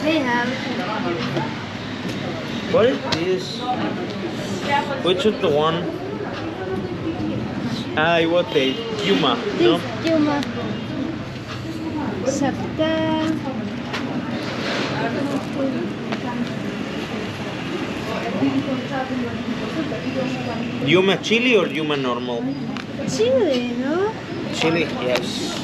They have. What is this? Which is the one? I want the Yuma, no? This Yuma. Sabta. Yuma chili or Yuma normal? Chili, no? Chili, yes.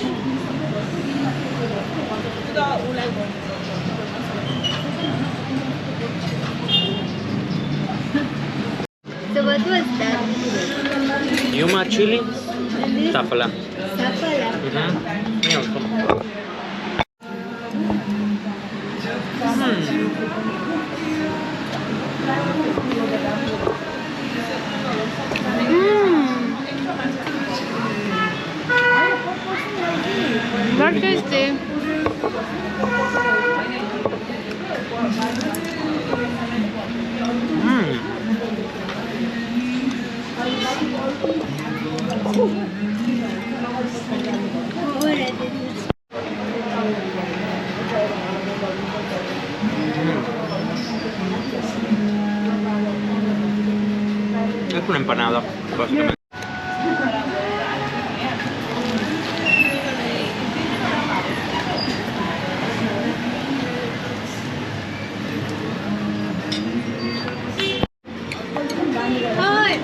So what was that? Yuma chili, And this tapala. sapala. Me also. Very tasty. Es una empanada, básicamente. Hi!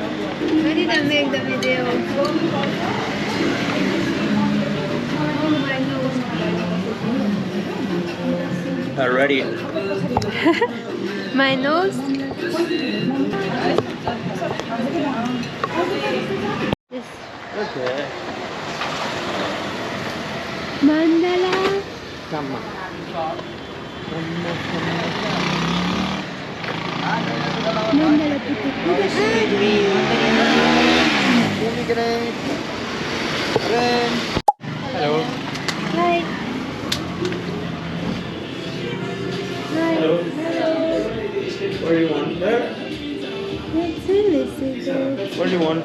Ready to make the video. Oh my nose. Already. My nose? This Okay. mandala. Sama. Mandala putih. Hello. Hi. Hi. Hello. Hello. What do you want? What's in this cigarette? What do you want?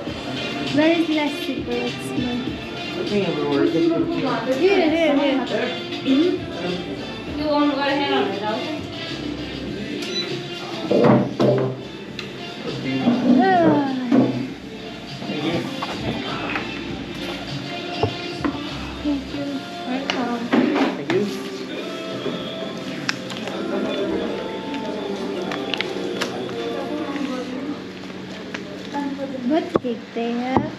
Where is less cigarettes? I think everywhere. Here. You want to go ahead on it, though? Ah. Thank you. Thank you. Thank you. What cake they have?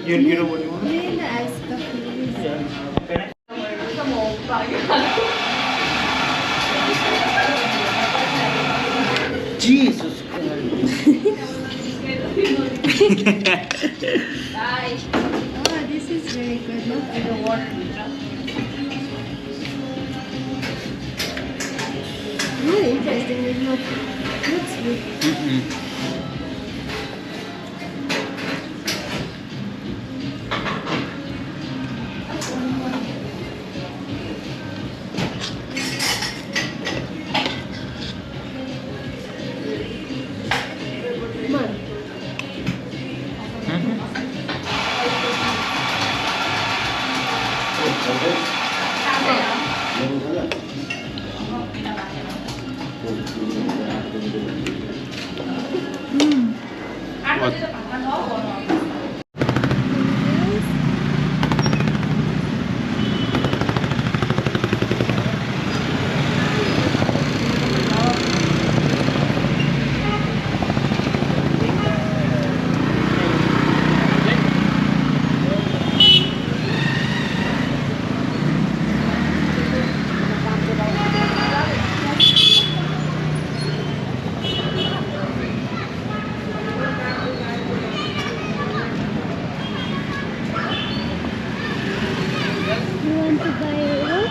You know what you want? Really nice coffee. Yeah. Jesus Christ. Oh, this is very good. Look at the water. Really interesting. It looks good. Come on. You want to buy what?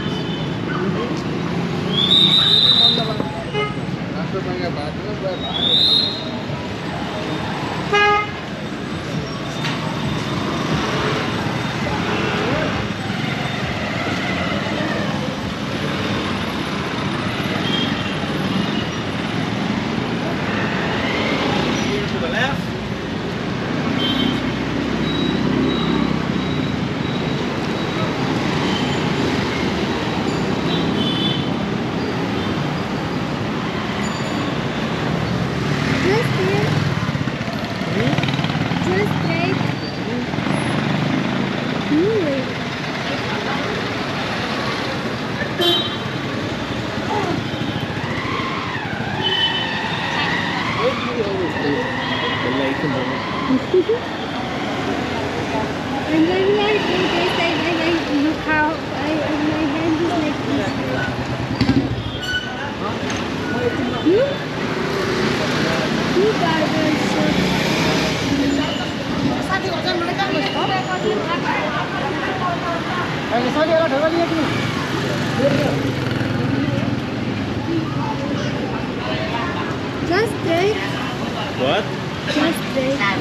Where do you always do the lake and the And when we are doing this, I look how my hand is like this. You guys are so just drink. what? Just drink. I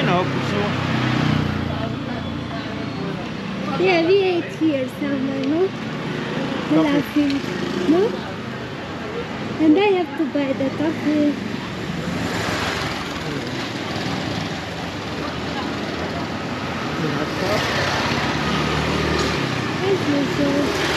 know Yeah, we ate here somewhere, no? Laughing, no? And I have to buy the coffee. As usual.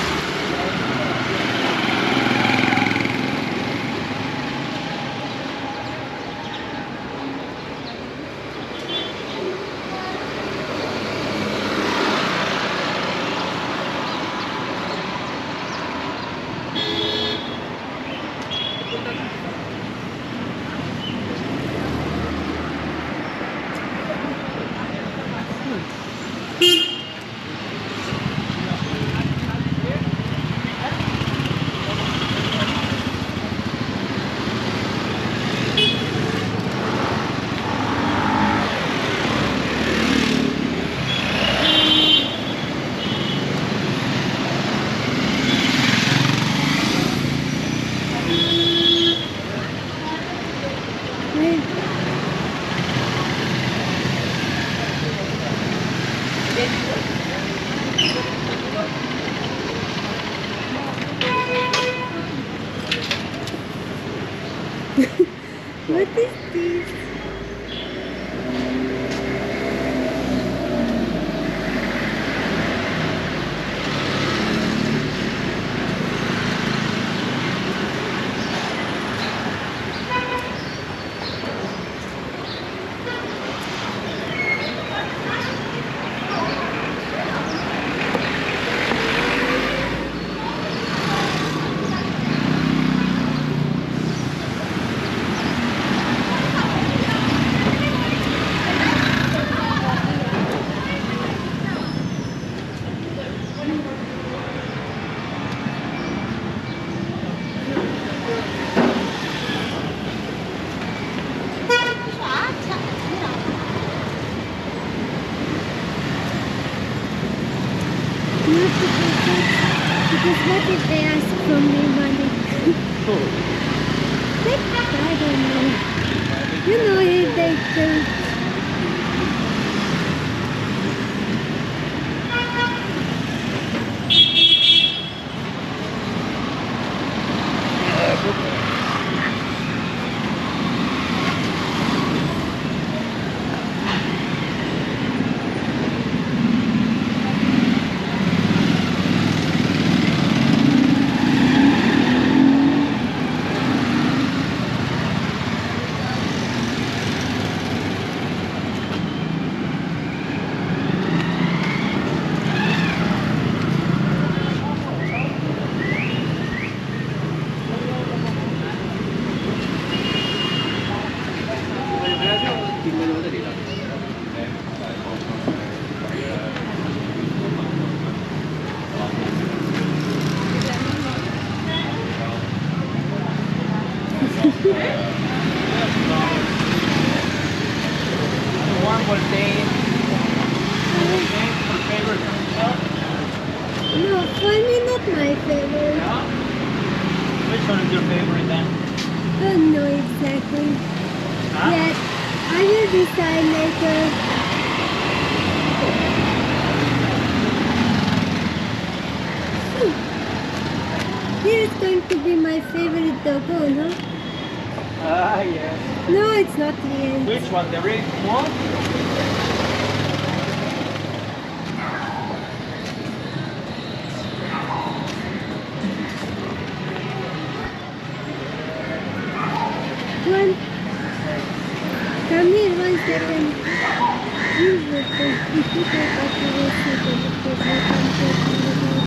What is this? I don't know. You know, they change. One more day. Favorite No, for me, not my favorite. Which one is your favorite then? Don't know exactly. Huh? Yet, I will decide later. Here is going to be my favorite doggo, no? Ah, yes. No, it's not here. Which one? The red one? One. Come here 1 second. You will go. If you take off the receipt,